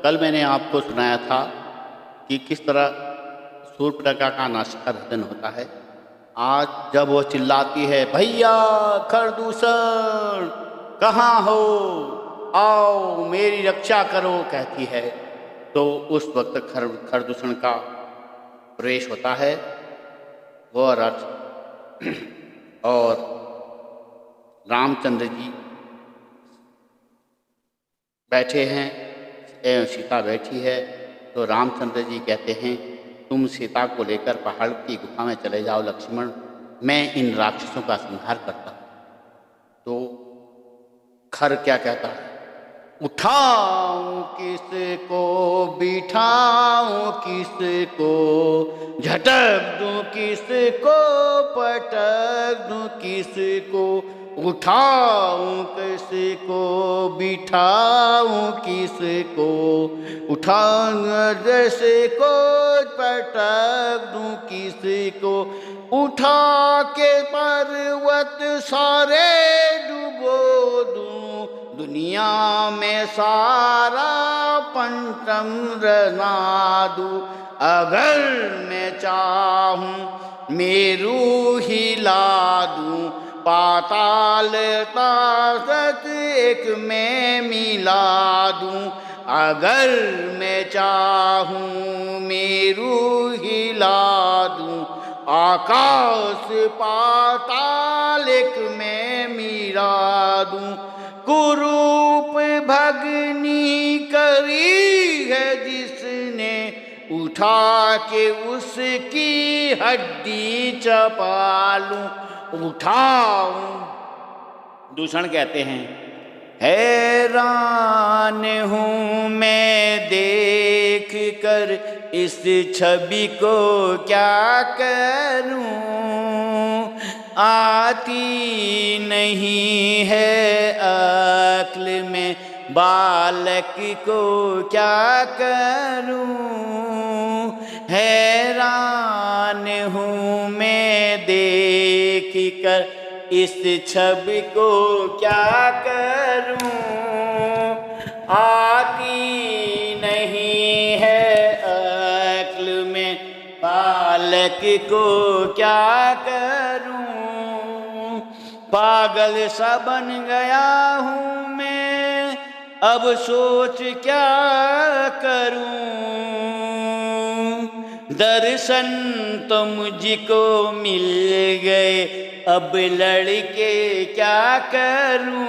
कल मैंने आपको सुनाया था कि किस तरह शूर्पणखा का नासिकाभेदन होता है। आज जब वो चिल्लाती है, भैया खरदूषण कहाँ हो, आओ मेरी रक्षा करो, कहती है, तो उस वक्त खरदूषण का प्रवेश होता है। वह रथ और रामचंद्र जी बैठे हैं एवं सीता बैठी है। तो रामचंद्र जी कहते हैं, तुम सीता को लेकर पहाड़ की गुफा में चले जाओ लक्ष्मण, मैं इन राक्षसों का संहार करता हूँ। तो खर क्या कहता है, उठाऊं किसको, बिठाऊं किसको, झटक दूं किसको, पटक दूं किसको, उठाऊं किसको, बिठाऊं किसको, उठाऊं किसको, पटक दूं किसको, उठा के पर्वत सारे डुबो दूं, दुनिया में सारा पंचतंत्र ना दूं, अगर मैं चाहूं मेरू हिला दूं, पाताल ताकत एक में मिला दूं, अगर मैं चाहूं मेरू हिला दूं, आकाश पाताल एक में मिला दूं, कुरूप भगनी करी है जिसने, उठा के उसकी हड्डी चपा लूं, उठाऊं। दूषण कहते हैं, हैरान हूँ मैं देख कर इस छवि को क्या करूं, आती नहीं है अक्ल में बालक को क्या करूं, हैरान हूँ मैं देख कर इस छवि को क्या करूं, आती नहीं है अक्ल में बालक को क्या करूं, पागल सा बन गया हूँ मैं, अब सोच क्या करूं, दर्शन तो मुझको मिल गए, अब लड़के क्या करूं,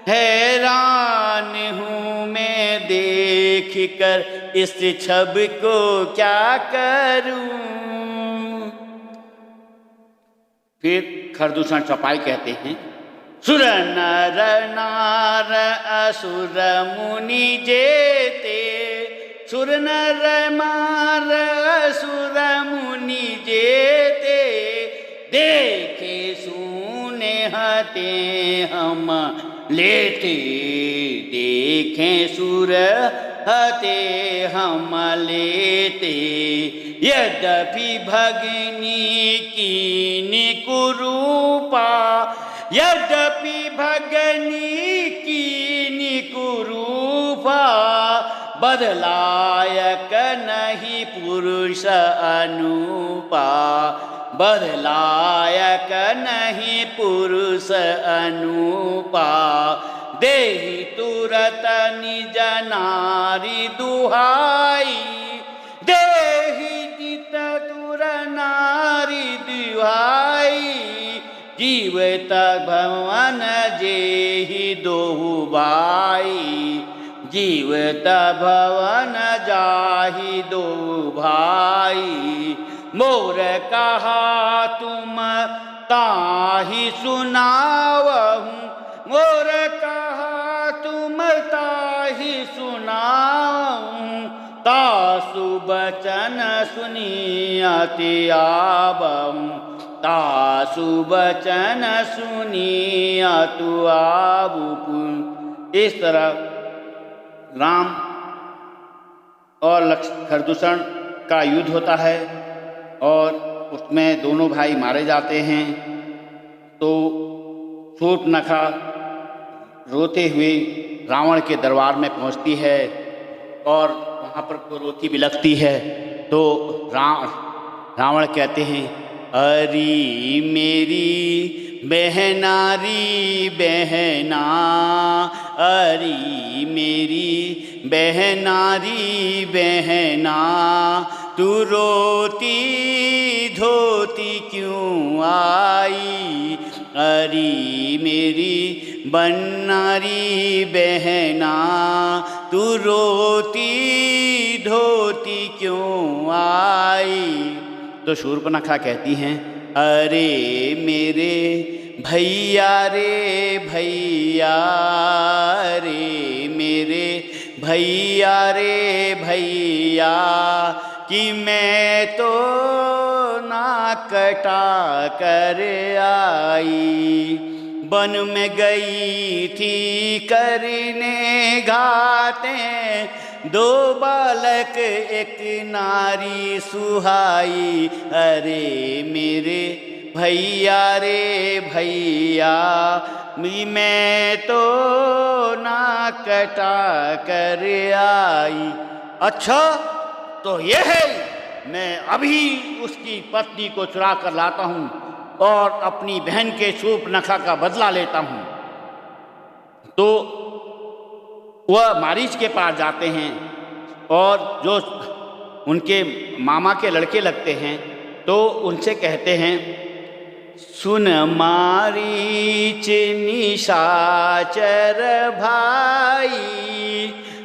हैरान हूँ मैं देख कर इस छवि को क्या करूं। फिर खरदूषण चौपाई कहते हैं, सुर नर नार असुर मुनि जेते, सुर नर मार असुर मुनि जेते, देखे सुने हते हम लेते, देखें सुर हते हम लेते, यद्यपि भगनी कीनि कुरूपा, यद्यपि भगनी कीनि कुरूपा, बदलायक नहीं पुरुष अनुपा, बदलायक नहीं पुरुष अनुपा, देहि तुरत निज नारी दुहाई, देहि जित तुर नारी दुहाई, जीवत भवन जेहि दोहु भाई, जीवत भवन जाहि दो भाई, मोर कहा तुम ताहि सुनावहूँ, मोर कहा तुम ताहि सुनाऊँ, तासु बचन सुनियति आवहूँ, तासु बचन सुनियतु आवहूँ। इस तरह राम और खरदूषण का युद्ध होता है और उसमें दोनों भाई मारे जाते हैं। तो शूर्पणखा रोते हुए रावण के दरबार में पहुंचती है। और वहाँ पर कुरूति भी लगती है। तो रावण कहते हैं, अरे मेरी बहनारी बहना, अरे मेरी बहनारी बहना, तू रोती धोती क्यों आई, अरे मेरी बननारी बहना, तू रोती धोती क्यों आई। तो शूर्पणखा कहती हैं, अरे मेरे भैया रे भैया, रे मेरे भैया रे भैया, कि मैं तो ना कटा कर आई, वन में गई थी करने घातें, दो बालक एक नारी सुहाई, अरे मेरे भैया रे भैया, मैं तो ना कटा कर आई। अच्छा तो ये है, मैं अभी उसकी पत्नी को चुरा कर लाता हूँ और अपनी बहन के शूर्पणखा का बदला लेता हूँ। तो वह मारीच के पास जाते हैं और जो उनके मामा के लड़के लगते हैं तो उनसे कहते हैं, सुन मारीच निशाचर भाई,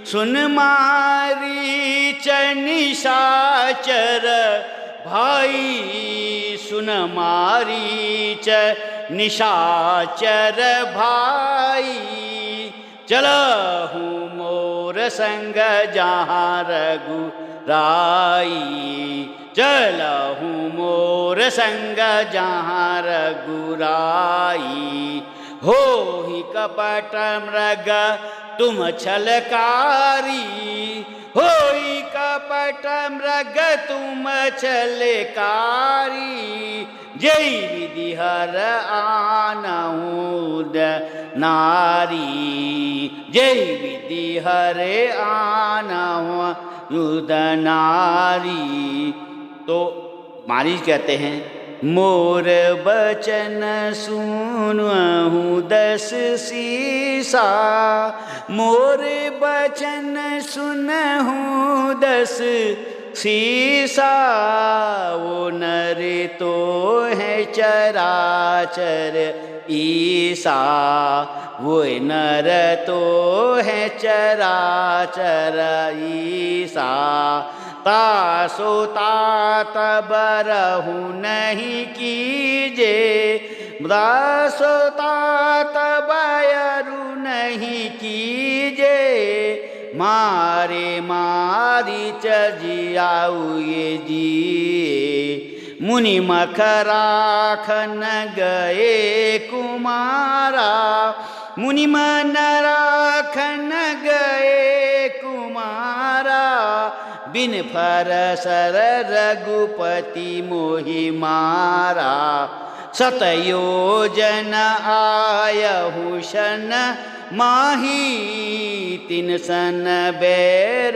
सुन मारीच निशाचर भाई, सुन मारीच निशाचर भाई, चलहूँ मोर संग जहाँ रघुराई, चलहूँ मोर संग जहाँ रघुराई, हो ही कपट मृग तुम छलकारी, हो ही कपट मृग तुम छलकारी, जय विधि हर आनऊद नारी, जय विधि हर आनऊद नारी। तो मारीच कहते हैं, मोर बचन सुनहु दस सीसा, मोर बचन सुनहु दस सीसा, वो नर तो है चराचर ईसा, वो नर तो है चराचर ईसा, तासो तात बरहु नहीं कीजे, दासो तात बयरु नहीं कीजे, मारे मारीच जियाऊ ये जिए, मुनि मखराखन गए कुमारा, मुनि मन राखन गए कुमारा, बिन फरसर रघुपति मोहि मारा, सतयोजन आयहु शन माही, तिन सन बैर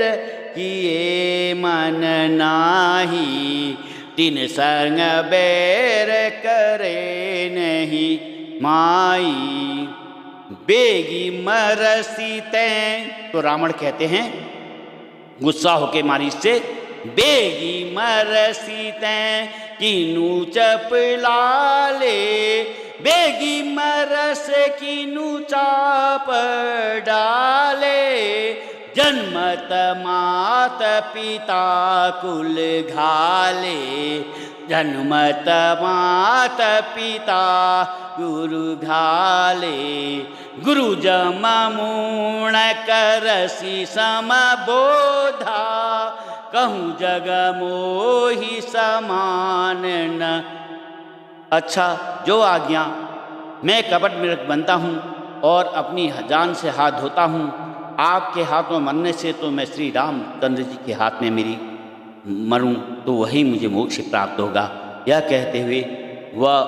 किए मन नाही, तिन संग बैर करे नहीं माई, बेगी मरसी तैं। तो रावण कहते हैं गुस्सा होके मारीच से, बेगी मरसी तैं किनु चपलाले, बेगी मरस किनु चाप डाले, जन्मत मात पिता कुल घाले, जन्मत मात पिता गुरु घाले, गुरु जमूण करसी समबोधा, कहूँ जग मोहि समान न। अच्छा जो आज्ञा, मैं कपट मृग बनता हूँ और अपनी जान से हाथ धोता हूँ, आपके हाथों मरने से तो मैं श्री रामचंद्र जी के हाथ में मेरी मरूं तो वही मुझे मोक्ष प्राप्त होगा। यह कहते हुए वह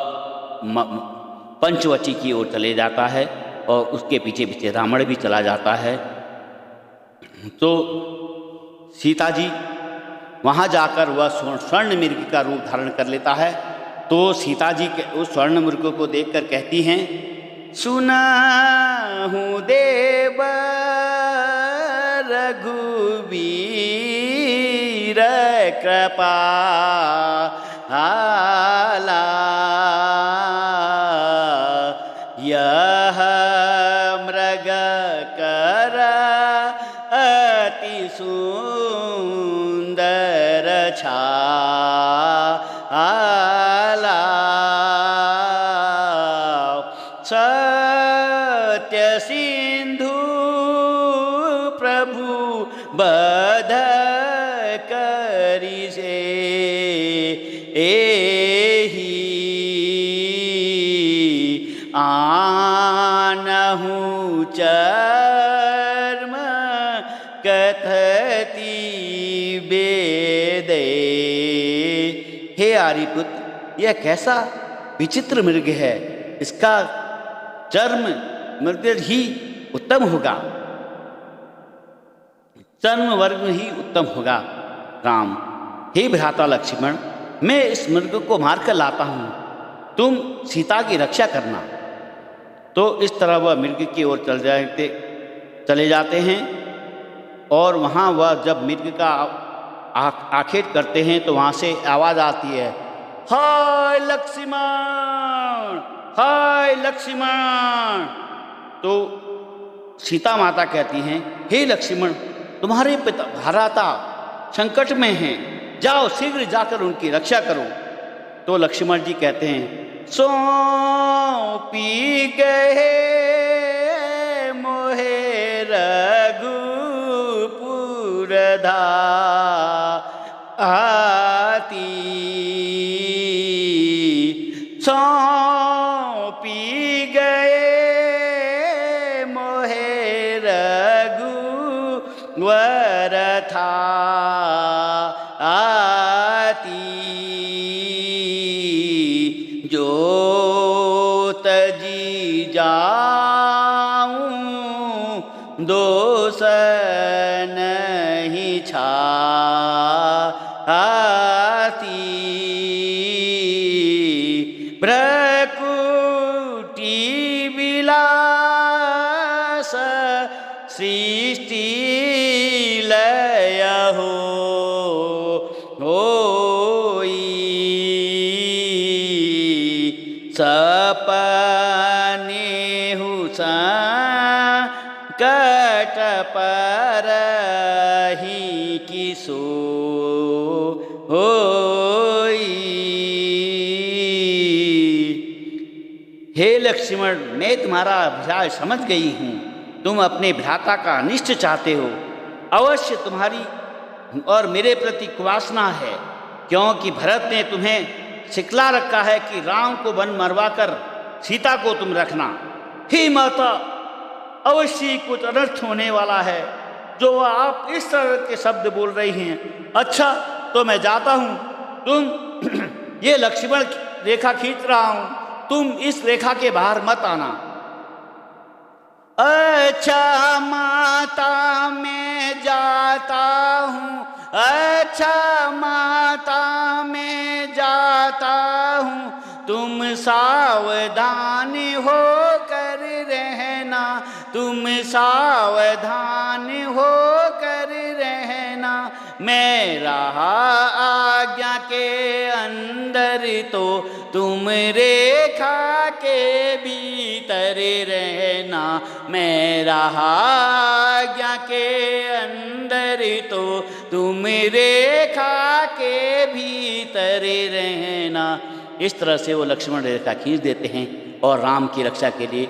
पंचवटी की ओर चले जाता है और उसके पीछे पीछे रावण भी चला जाता है। तो सीता जी वहाँ जाकर वह स्वर्ण मृग का रूप धारण कर लेता है। तो सीता जी के उस स्वर्ण मृग को देखकर कहती हैं, सुना हूँ देव रघुवीर कृपा आला, यह मृग कर अति सुंदर छाला, सत्य सिंधु प्रभु बध करि से एहि, आनहु चर्म कथति वेदे। हे आर्यपुत्र, यह कैसा विचित्र मृग है, इसका चर्म मृग ही उत्तम होगा, चर्म वर्ग ही उत्तम होगा। राम, हे भ्राता लक्ष्मण, मैं इस मृग को मारकर लाता हूँ, तुम सीता की रक्षा करना। तो इस तरह वह मृग की ओर चले जाते हैं और वहाँ वह जब मृग का आखेट करते हैं तो वहाँ से आवाज़ आती है, हाय लक्ष्मण, हाय लक्ष्मण। तो सीता माता कहती हैं, हे लक्ष्मण, तुम्हारे पिता भ्राता संकट में हैं, जाओ शीघ्र जाकर उनकी रक्षा करो। तो लक्ष्मण जी कहते हैं, सौंपी गए मोहे रघुपुर धाती, सौंपी गए मोहे रघुवर थाती, जो तजी जाऊं दोष नहीं छाती, प्रकृति विलास सृष्टि लय होई, सपने हूँ संकट परहि किसो होई। हे लक्ष्मण, मैं तुम्हारा अभिलाष समझ गई हूँ, तुम अपने भ्राता का अनिष्ट चाहते हो। अवश्य तुम्हारी और मेरे प्रति कुवासना है, क्योंकि भरत ने तुम्हें सिखला रखा है कि राम को वन मरवा कर सीता को तुम रखना। हे माता, अवश्य कुछ अनर्थ होने वाला है, जो आप इस तरह के शब्द बोल रही हैं। अच्छा, तो मैं जाता हूँ, तुम ये लक्ष्मण रेखा खींच रहा हूँ, तुम इस रेखा के बाहर मत आना। अच्छा माता, मैं जाता हूँ, अच्छा माता, मैं जाता हूँ, तुम सावधान हो कर रहना, तुम सावधान हो कर रहना। मैं रहा आज्ञा के अंदर तो तुम रेखा के भीतर रहना। मैं रहा आज्ञा के अंदर तो तुम रेखा के भीतर रहना। इस तरह से वो लक्ष्मण रेखा खींच देते हैं और राम की रक्षा के लिए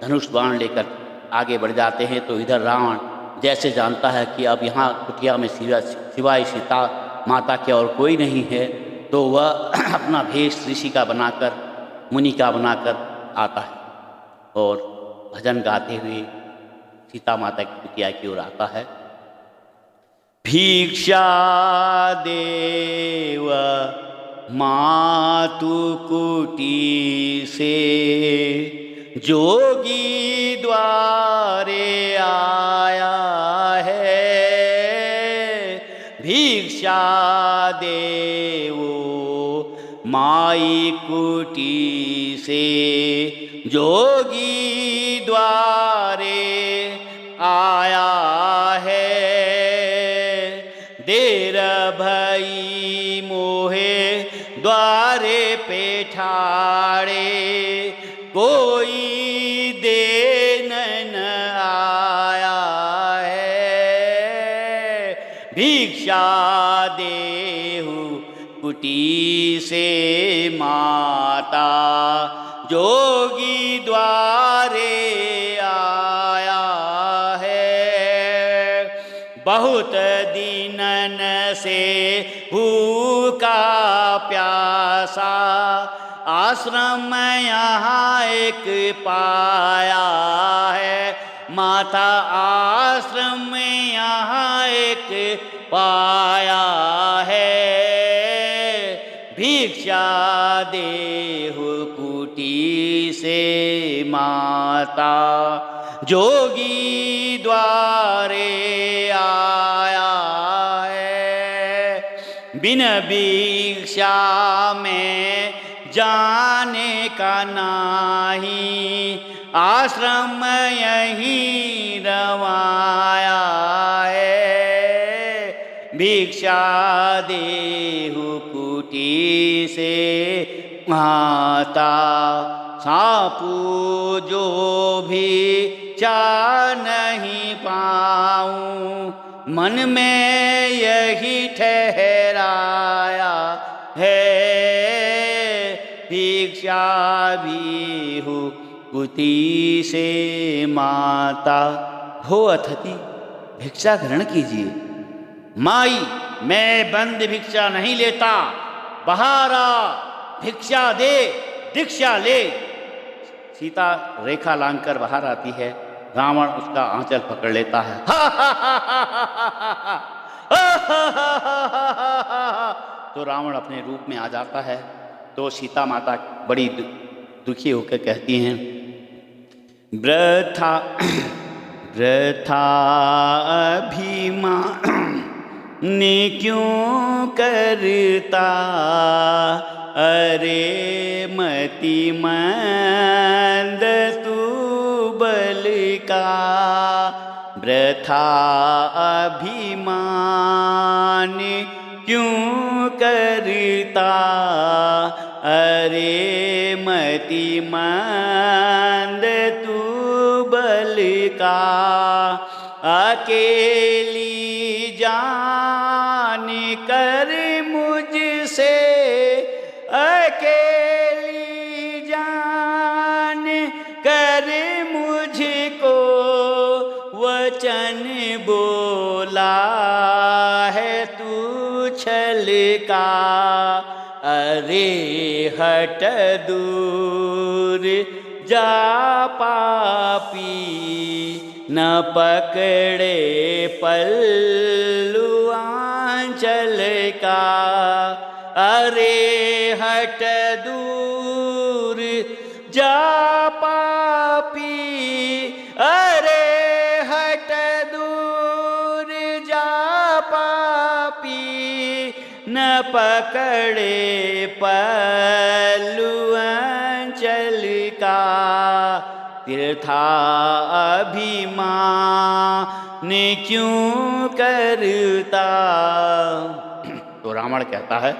धनुष बाण लेकर आगे बढ़ जाते हैं। तो इधर रावण जैसे जानता है कि अब यहाँ कुटिया में सिवाय सीता माता के और कोई नहीं है, तो वह अपना भेष ऋषि का बनाकर, मुनि का बनाकर आता है और भजन गाते हुए सीता माता की कुटिया की ओर आता है। भिक्षा देव मातु कुटी से, जोगी द्वारे आया है, भिक्षा देवो माई कुटी से, जोगी द्वारे आया है। देर भई मोहे द्वारे पे ठाड़े, कोई देन आया है। भिक्षा देहु कुटी से माता, जोगी द्वारे आया है। बहुत दिनन से भूखा प्यासा, आश्रम यहाँ एक पाया है। माता आश्रम यहाँ एक पाया है। भिक्षा देहु कुटी से माता, जोगी द्वारे आया है। बिन भिक्षा में जाने का नाही, आश्रम यहीं रवाया है। भिक्षा देहु कुटी से माता, सापू जो भी चाह नहीं पाऊं, मन में यही ठहराया है। भिक्षा भी हो कुटी से माता, हो अतिथि भिक्षा ग्रहण कीजिए। माई, मैं बंद भिक्षा नहीं लेता, बाहर आ, भिक्षा दे, दीक्षा ले। सीता रेखा लांघकर बाहर आती है, रावण उसका आंचल पकड़ लेता है। तो रावण अपने रूप में आ जाता है। तो सीता माता बड़ी दुखी होकर कहती हैं, वृथा वृथा अभिमान क्यों करता, अरे मति मंद तू बल का। वृथा अभिमान क्यों करता, अरे मति मंद तू बल का। अकेली जान कर मुझसे, अकेली जान कर मुझको वचन बोला है तू छल का। अरे हट दूर जा पापी, न पकड़े पल्लू आंचल का। अरे हट दूर जा पापी, अरे हट दूर जा पापी, न पकड़े पल्लू आंचल का। तीर्था अभिमान क्यों करता। तो रावण कहता है,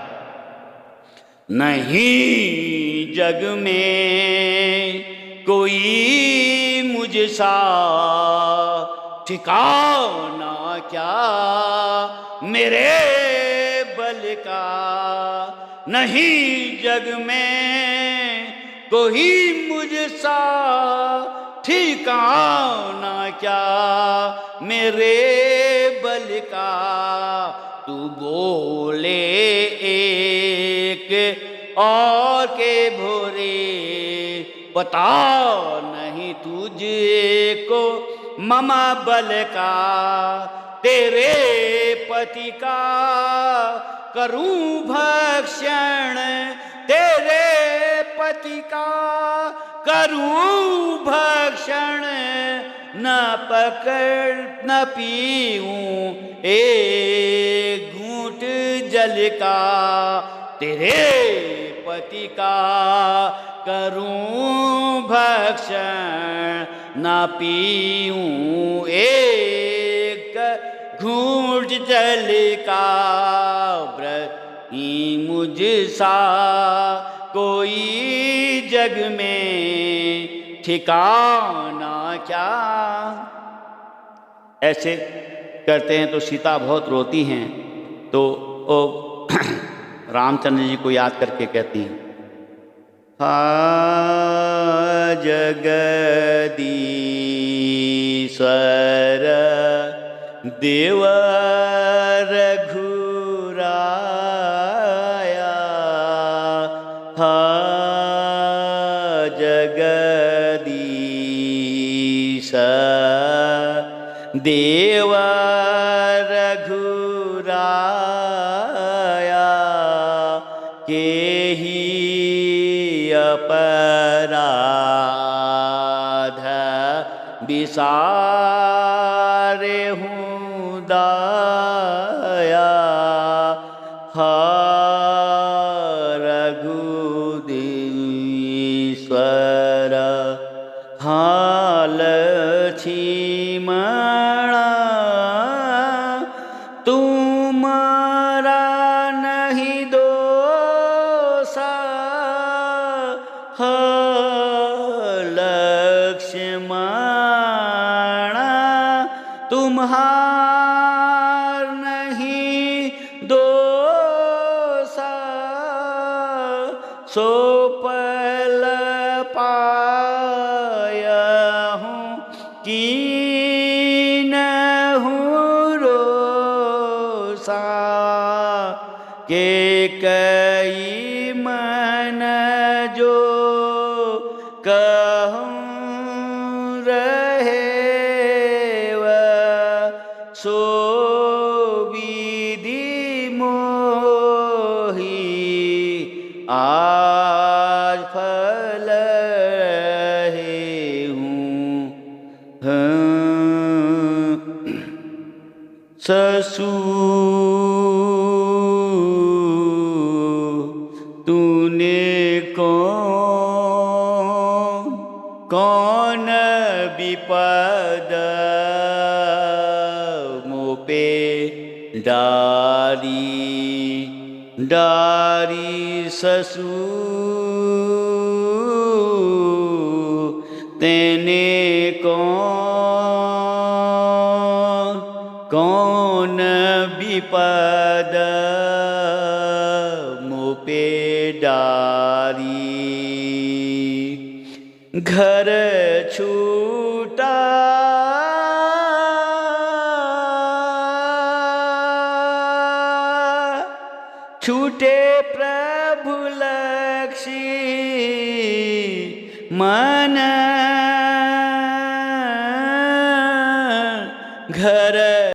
नहीं जग में कोई मुझसा, ठिकाना क्या मेरे बल का। नहीं जग में कोई मुझसा, ठिकाना क्या मेरे बल का। तू बोले एक और के भोरे, पता नहीं तुझको ममा बल का। तेरे पति का करूं भक्षण, तेरे पति का करूं भक्षण। न पकड़ न पीऊं एक जल का, तेरे पति का करूं भक्षण, ना पीऊं एक घूंट जल का। व्रती मुझसा कोई जग में ठिकाना क्या। ऐसे करते हैं तो सीता बहुत रोती हैं। तो ओ रामचंद्र जी को याद करके कहती हैं, हा जगदीश्वर देव रघुराया, हा जगदीश देव रघुराया, के ही अपराध बिसारे हूँ दाया, हा रघुदीश्वर हाल लक्ष्मणा, तुम्हारा नहीं दोषा, हा लक्ष्मणा तुम्हार नहीं दोषा, सो पल पाया हूँ कीन्हूं रोषा, के कई मन जो कहूँ रहेव, सो विधि मोही आज फल है हूँ। ससुर तूने कौन विपद मोपे डारी ससुर तेने कौन विपद मोपे डारी, घर छूटा छूटे प्रभु लक्ष्मी मन